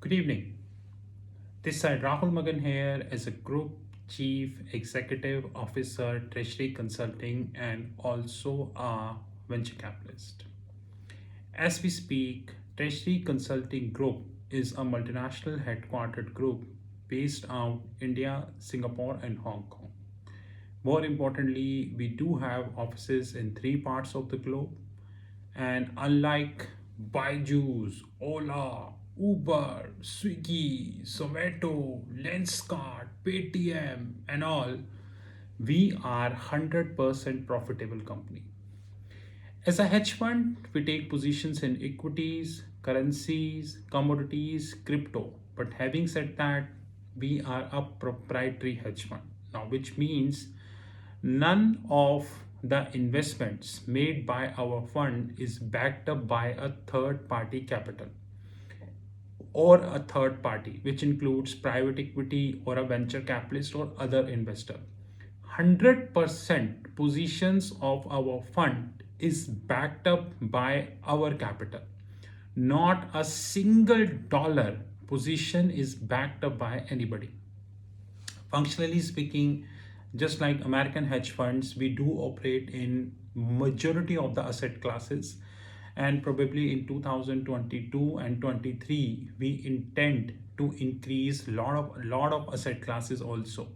Good evening. This side Rahul Magan here as a Group Chief Executive Officer, Treasury Consulting, and also a venture capitalist. As we speak, Treasury Consulting Group is a multinational headquartered group based out India, Singapore, and Hong Kong. More importantly, we do have offices in three parts of the globe. And unlike Byju's, Ola, Uber, Swiggy, Zomato, Lenskart, Paytm, and all, we are 100% profitable company. As a hedge fund, we take positions in equities, currencies, commodities, crypto. But having said that, we are a proprietary hedge fund. Now, which means none of the investments made by our fund is backed up by a third party capital or a third party, which includes private equity or a venture capitalist or other investor. 100% positions of our fund is backed up by our capital. Not a single dollar position is backed up by anybody. Functionally speaking, just like American hedge funds, we do operate in majority of the asset classes, and probably in 2022 and 23 we intend to increase lot of asset classes also.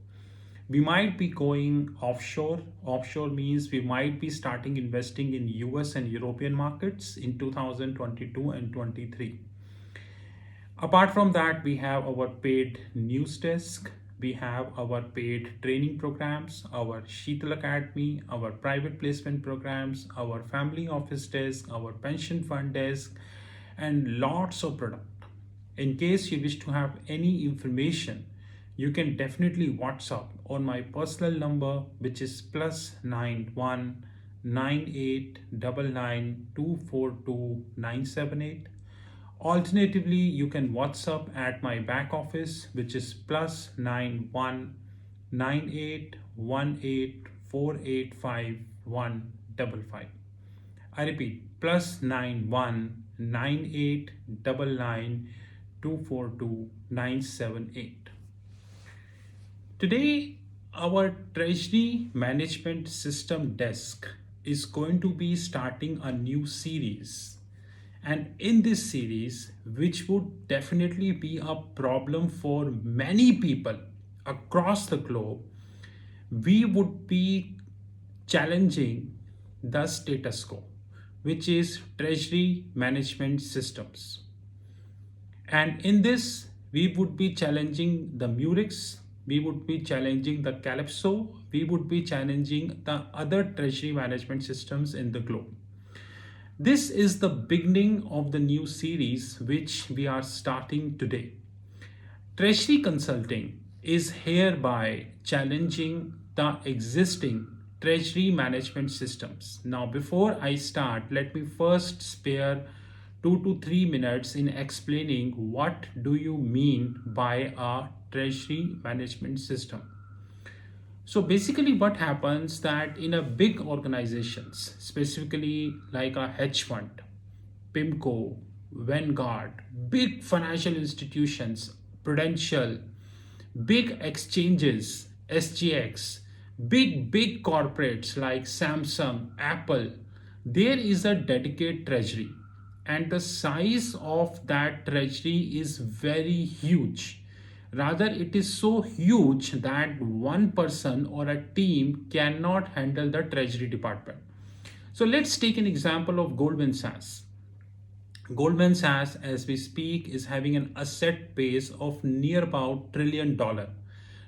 We might be going offshore. Offshore means we might be starting investing in US and European markets in 2022 and 23. Apart from that, we have our paid news desk, we have our paid training programs, our Sheetal Academy, our private placement programs, our family office desk, our pension fund desk, and lots of product. In case you wish to have any information, you can definitely WhatsApp on my personal number, which is +91 9899242978. Alternatively, you can WhatsApp at my back office, which is +91 9818485155. I repeat, +91 9899242978. Today, our Treasury Management System desk is going to be starting a new series. And in this series, which would definitely be a problem for many people across the globe, we would be challenging the status quo, which is Treasury Management Systems. And in this, we would be challenging the Murex, we would be challenging the Calypso, we would be challenging the other treasury management systems in the globe. This is the beginning of the new series which we are starting today. Treasury Consulting is hereby challenging the existing treasury management systems. Now, before I start, let me first spare 2 to 3 minutes in explaining what do you mean by a treasury management system. So basically what happens that in a big organizations, specifically like a hedge fund, PIMCO, Vanguard, big financial institutions, Prudential, big exchanges, SGX, big corporates like Samsung, Apple, there is a dedicated treasury, and the size of that treasury is very huge. Rather, it is so huge that one person or a team cannot handle the treasury department. So let's take an example of Goldman Sachs. Goldman Sachs, as we speak, is having an asset base of near about $1 trillion.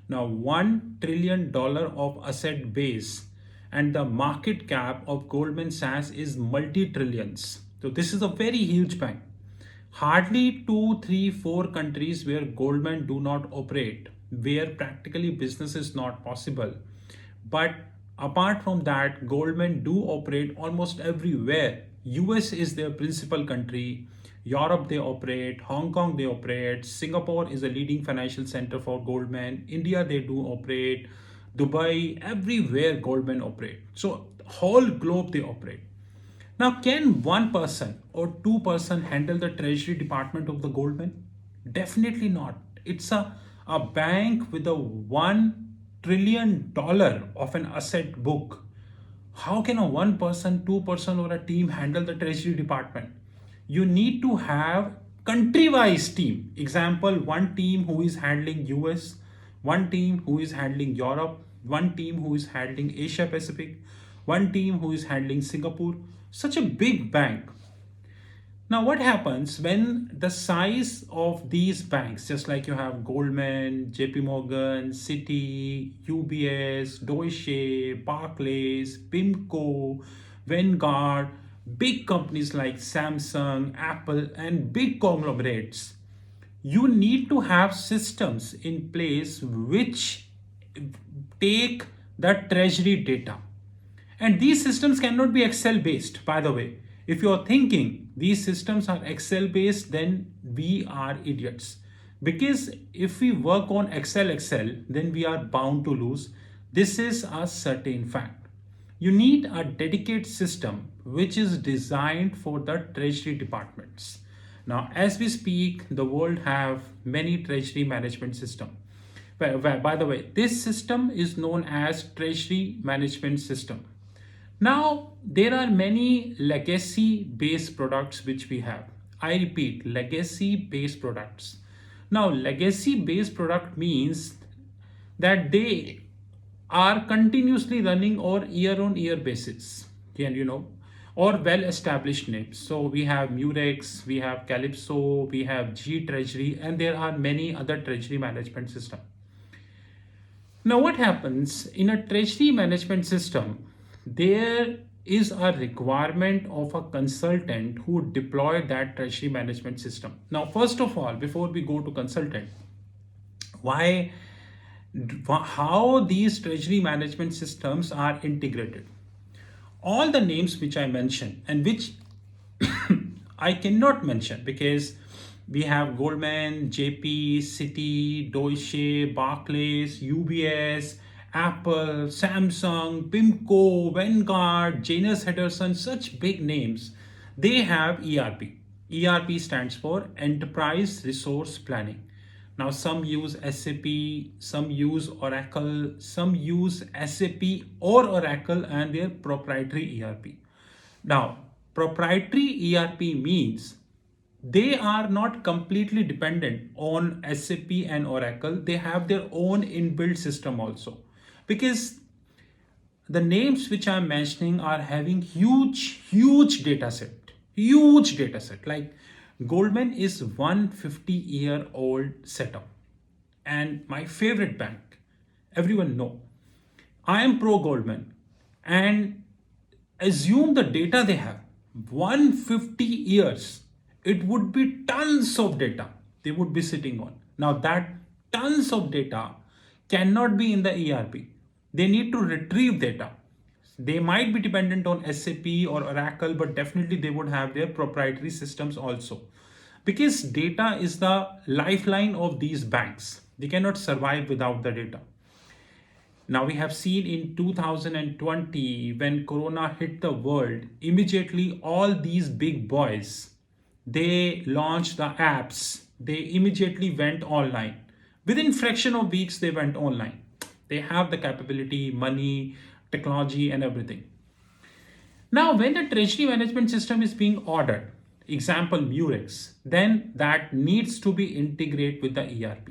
Now, $1 trillion of asset base, and the market cap of Goldman Sachs is multi-trillions. So this is a very huge bank. Hardly 2, 3, 4 countries where Goldman do not operate, where practically business is not possible. But apart from that, Goldman do operate almost everywhere. US is their principal country, Europe they operate, Hong Kong they operate, Singapore is a leading financial center for Goldman, India they do operate, Dubai, everywhere Goldman operate. So whole globe they operate. Now, can one person or two person handle the treasury department of the Goldman? Definitely not. It's a bank with a $1 trillion of an asset book. How can a one person, two-person, or a team handle the treasury department? You need to have country-wise team. Example, one team who is handling US, one team who is handling Europe, one team who is handling Asia Pacific, one team who is handling Singapore. Such a big bank. Now, what happens when the size of these banks, just like you have Goldman, JP Morgan, Citi, UBS, Deutsche, Barclays, PIMCO, Vanguard, big companies like Samsung, Apple, and big conglomerates, you need to have systems in place which take the treasury data. And these systems cannot be Excel based, by the way. If you're thinking these systems are Excel based, then we are idiots. Because if we work on Excel, then we are bound to lose. This is a certain fact. You need a dedicated system which is designed for the treasury departments. Now, as we speak, the world have many treasury management system. By the way, this system is known as treasury management system. Now, there are many legacy based products which we have. I repeat, legacy based products. Now, legacy based product means that they are continuously running or year on year basis. And or well established names. So we have Murex, we have Calypso, we have G Treasury, and there are many other treasury management system. Now, what happens in a treasury management system? There is a requirement of a consultant who deploy that treasury management system. Now, first of all, before we go to consultant, why, how these treasury management systems are integrated? All the names which I mentioned and which I cannot mention because we have Goldman, JP, Citi, Deutsche, Barclays, UBS, Apple, Samsung, PIMCO, Vanguard, Janus Henderson, such big names. They have ERP. ERP stands for Enterprise Resource Planning. Now, some use SAP, some use Oracle, some use SAP or Oracle and their proprietary ERP. Now, proprietary ERP means they are not completely dependent on SAP and Oracle. They have their own inbuilt system also. Because the names which I'm mentioning are having huge data set. Like Goldman is 150-year-old setup, and my favorite bank. Everyone know. I am pro Goldman, and assume the data they have 150 years. It would be tons of data they would be sitting on. Now that tons of data cannot be in the ERP. They need to retrieve data. They might be dependent on SAP or Oracle, but definitely they would have their proprietary systems also. Because data is the lifeline of these banks. They cannot survive without the data. Now we have seen in 2020 when Corona hit the world, immediately all these big boys, they launched the apps. They immediately went online. Within fraction of weeks, they went online. They have the capability, money, technology, and everything. Now, when the treasury management system is being ordered, example Murex, then that needs to be integrated with the ERP.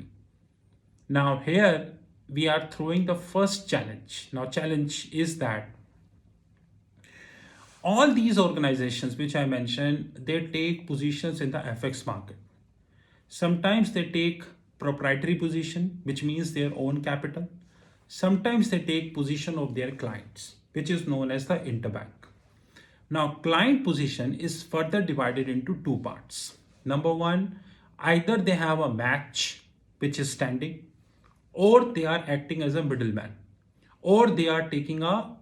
Now, here we are throwing the first challenge. Now, challenge is that all these organizations which I mentioned, they take positions in the FX market. Sometimes they take proprietary position, which means their own capital. Sometimes they take position of their clients, which is known as the interbank. Now, client position is further divided into two parts. Number one, either they have a match, which is standing, or they are acting as a middleman, or they are taking a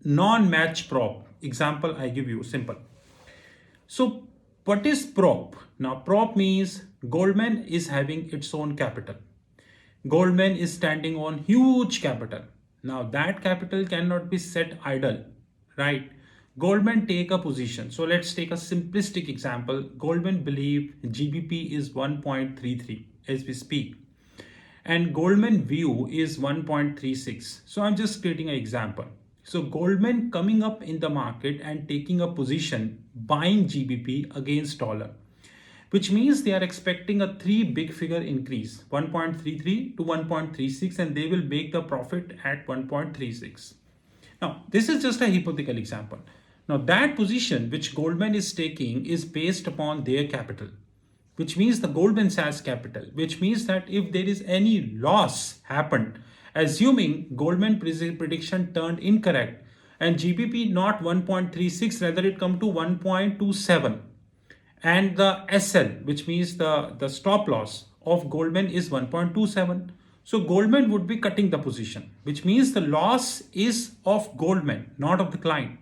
non-match prop. Example, I give you simple. So, what is prop? Now, prop means Goldman is having its own capital. Goldman is standing on huge capital. Now that capital cannot be set idle, right? Goldman take a position. So let's take a simplistic example. Goldman believe GBP is 1.33 as we speak, and Goldman view is 1.36. So I'm just creating an example. So Goldman coming up in the market and taking a position buying GBP against dollar, which means they are expecting a three big figure increase, 1.33 to 1.36, and they will make the profit at 1.36. Now, this is just a hypothetical example. Now, that position which Goldman is taking is based upon their capital, which means the Goldman Sachs capital, which means that if there is any loss happened, assuming Goldman prediction turned incorrect and GBP not 1.36, rather it come to 1.27, and the SL, which means the stop loss of Goldman is 1.27. So Goldman would be cutting the position, which means the loss is of Goldman, not of the client.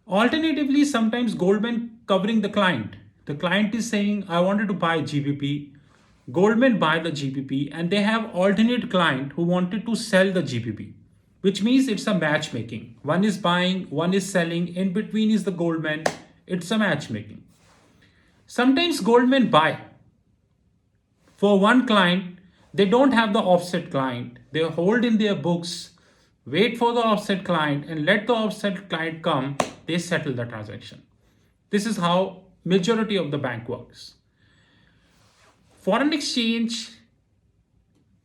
Alternatively, sometimes Goldman covering the client. The client is saying, I wanted to buy GBP. Goldman buy the GBP, and they have alternate client who wanted to sell the GBP, which means it's a matchmaking. One is buying, one is selling. In between is the Goldman. It's a matchmaking. Sometimes Goldman buy. For one client, they don't have the offset client. They hold in their books, wait for the offset client, and let the offset client come. They settle the transaction. This is how majority of the bank works. Foreign exchange,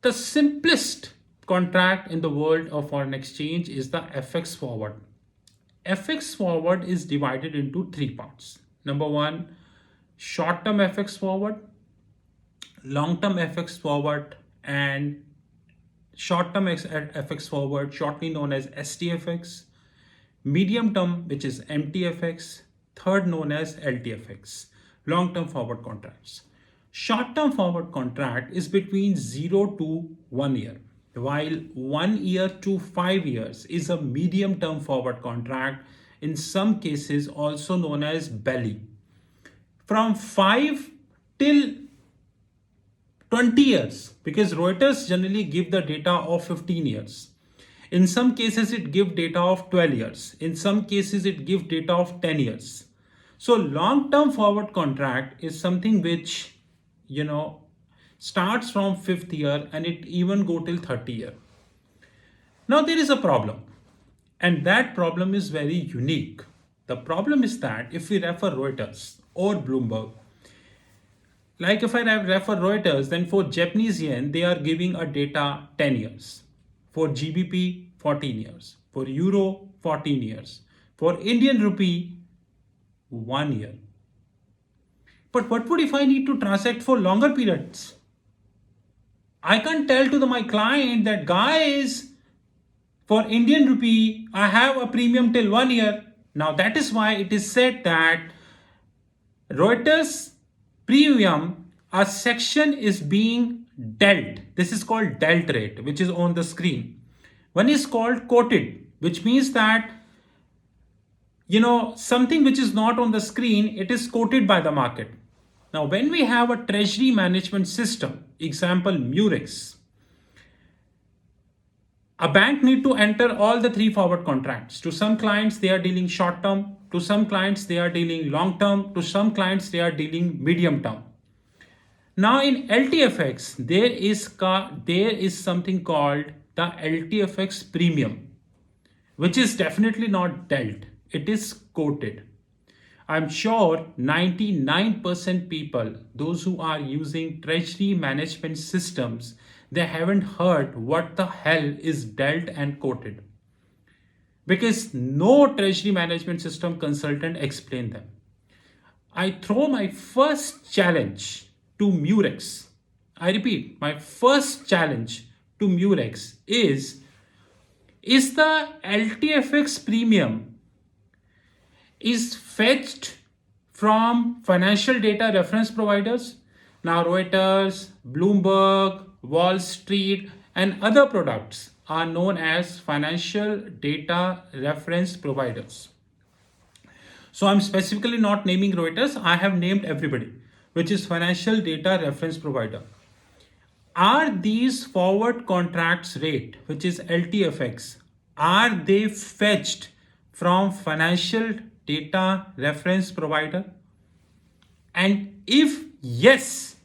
the simplest contract in the world of foreign exchange is the FX forward. FX forward is divided into three parts. Number one, short-term FX forward, long-term FX forward, and short-term FX forward, shortly known as STFX, medium-term, which is MTFX, third known as LTFX, long-term forward contracts. Short-term forward contract is between 0 to 1 year, while 1 year to 5 years is a medium-term forward contract, in some cases also known as belly. From 5 till 20 years, because Reuters generally give the data of 15 years. In some cases, it give data of 12 years. In some cases, it give data of 10 years. So long-term forward contract is something which, starts from 5th year and it even go till 30 year. Now there is a problem, and that problem is very unique. The problem is that if we refer Reuters or Bloomberg, like if I refer Reuters, then for Japanese yen, they are giving a data 10 years. For GBP, 14 years. For Euro, 14 years. For Indian rupee, 1 year. But what would if I need to transact for longer periods? I can't tell to my client that, guys, for Indian rupee, I have a premium till 1 year. Now that is why it is said that Reuters premium, a section is being dealt. This is called dealt rate, which is on the screen. One is called quoted, which means that something which is not on the screen, it is quoted by the market. Now when we have a treasury management system, example Murex, a bank need to enter all the three forward contracts. To some clients, they are dealing short term. To some clients, they are dealing long term. To some clients, they are dealing medium term. Now in LTFX, there is something called the LTFX premium, which is definitely not dealt. It is quoted. I'm sure 99% people, those who are using treasury management systems, they haven't heard what the hell is dealt and quoted, because no treasury management system consultant explained them. I throw my first challenge to Murex. I repeat, my first challenge to Murex is the LTFX premium is fetched from financial data reference providers? Now Reuters, Bloomberg, Wall Street, and other products are known as financial data reference providers. So I'm specifically not naming Reuters. I have named everybody, which is financial data reference provider. Are these forward contracts rate, which is LTFX, are they fetched from financial data reference provider? And if yes,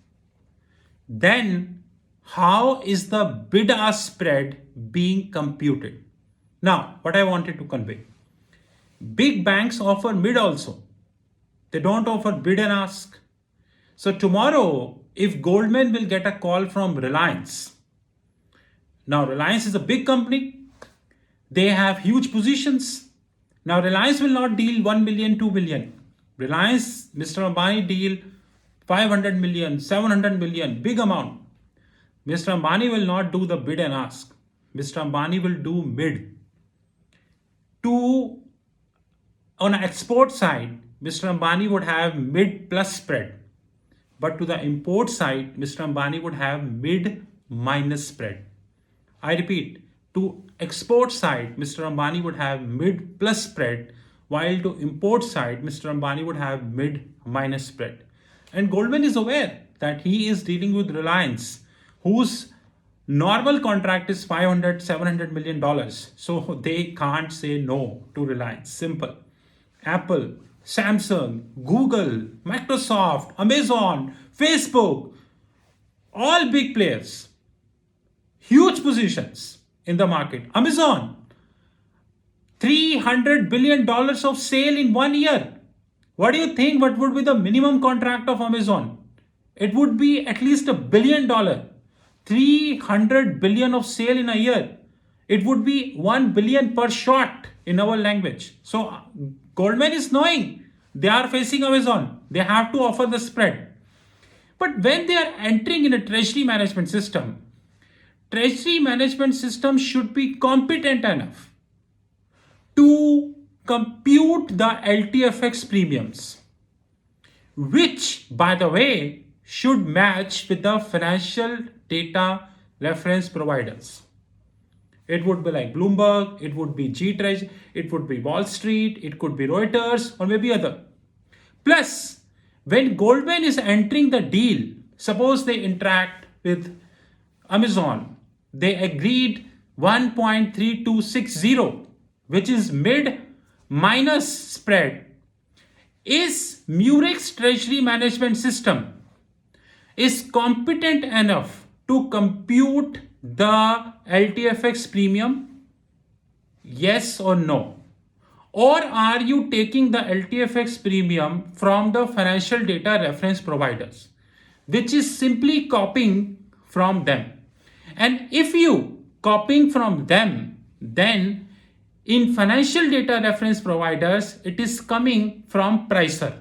then how is the bid ask spread being computed? Now, what I wanted to convey, big banks offer mid also. They don't offer bid and ask. So tomorrow, if Goldman will get a call from Reliance, now Reliance is a big company, they have huge positions. Now Reliance will not deal 1 million, 2 million. Reliance, Mr. Ambani deal 500 million, 700 million, big amount. Mr. Ambani will not do the bid and ask. Mr. Ambani will do mid. On the export side, Mr. Ambani would have mid plus spread. But to the import side, Mr. Ambani would have mid minus spread. I repeat, to export side, Mr. Ambani would have mid plus spread, while to import side, Mr. Ambani would have mid minus spread. And Goldman is aware that he is dealing with Reliance, whose normal contract is $500, $700 million. So they can't say no to Reliance. Simple. Apple, Samsung, Google, Microsoft, Amazon, Facebook, all big players, huge positions in the market. Amazon, $300 billion of sale in 1 year. What do you think? What would be the minimum contract of Amazon? It would be at least $1 billion. 300 billion of sale in a year. It would be 1 billion per shot in our language. So Goldman is knowing they are facing Amazon. They have to offer the spread. But when they are entering in a treasury management system should be competent enough to compute the LTFX premiums, which, by the way, should match with the financial data reference providers. It would be like Bloomberg, it would be G-Treasury, it would be Wall Street, it could be Reuters, or maybe other. Plus, when Goldman is entering the deal, suppose they interact with Amazon, they agreed 1.3260, which is mid minus spread. Is Murex treasury management system is competent enough to compute the LTFX premium? Yes or no? Or are you taking the LTFX premium from the financial data reference providers, which is simply copying from them? And if you copying from them, then in financial data reference providers, it is coming from pricer.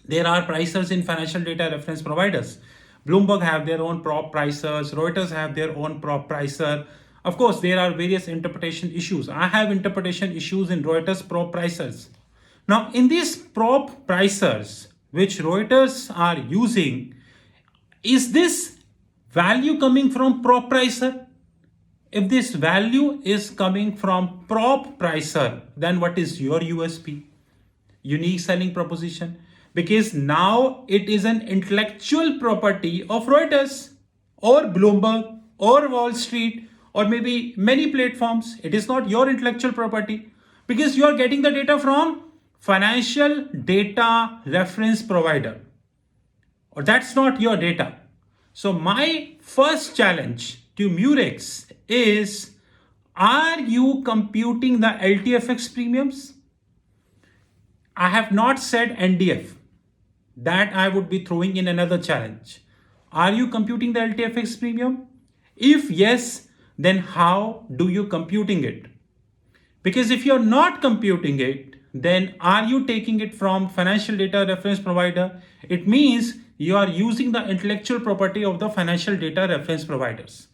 There are pricers in financial data reference providers. Bloomberg have their own prop pricers. Reuters have their own prop pricer. Of course, there are various interpretation issues. I have interpretation issues in Reuters prop pricers. Now, in these prop pricers, which Reuters are using, is this value coming from prop pricer? If this value is coming from prop pricer, then what is your USP? Unique selling proposition. Because now it is an intellectual property of Reuters or Bloomberg or Wall Street or maybe many platforms. It is not your intellectual property because you are getting the data from financial data reference provider, or that's not your data. So my first challenge to Murex is, are you computing the LTFX premiums? I have not said NDF. That I would be throwing in another challenge. Are you computing the LTFX premium? If yes, then how do you computing it? Because if you're not computing it, then are you taking it from financial data reference provider? It means you are using the intellectual property of the financial data reference providers.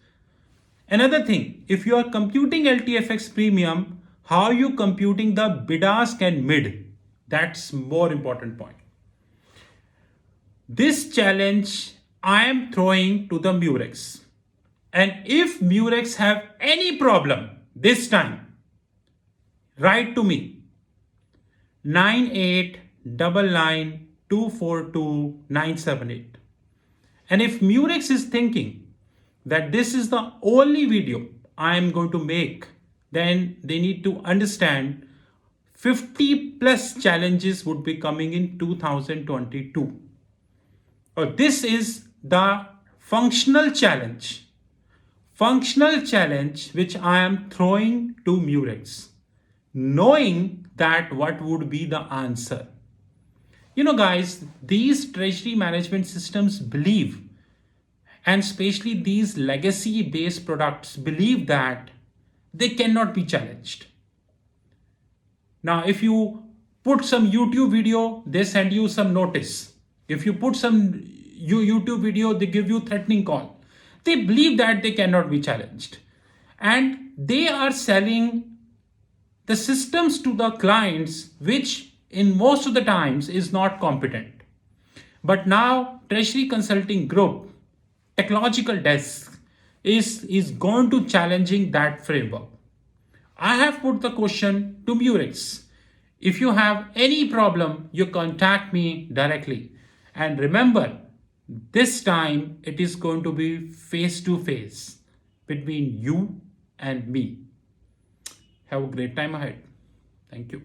Another thing, if you are computing LTFX premium, how are you computing the bid ask and mid? That's more important point. This challenge I am throwing to the Murex. And if Murex have any problem this time, write to me 9899242978. And if Murex is thinking that this is the only video I am going to make, then they need to understand 50 plus challenges would be coming in 2022. This is the functional challenge. Functional challenge which I am throwing to Murex, knowing that what would be the answer. Guys, these treasury management systems believe, and especially these legacy based products believe that they cannot be challenged. Now, if you put some YouTube video, they send you some notice. If you put some YouTube video, they give you threatening call. They believe that they cannot be challenged. And they are selling the systems to the clients, which in most of the times is not competent. But now Treasury Consulting Group, technological desk, is going to challenging that framework. I have put the question to Murex. If you have any problem, you contact me directly. And remember, this time it is going to be face to face between you and me. Have a great time ahead. Thank you.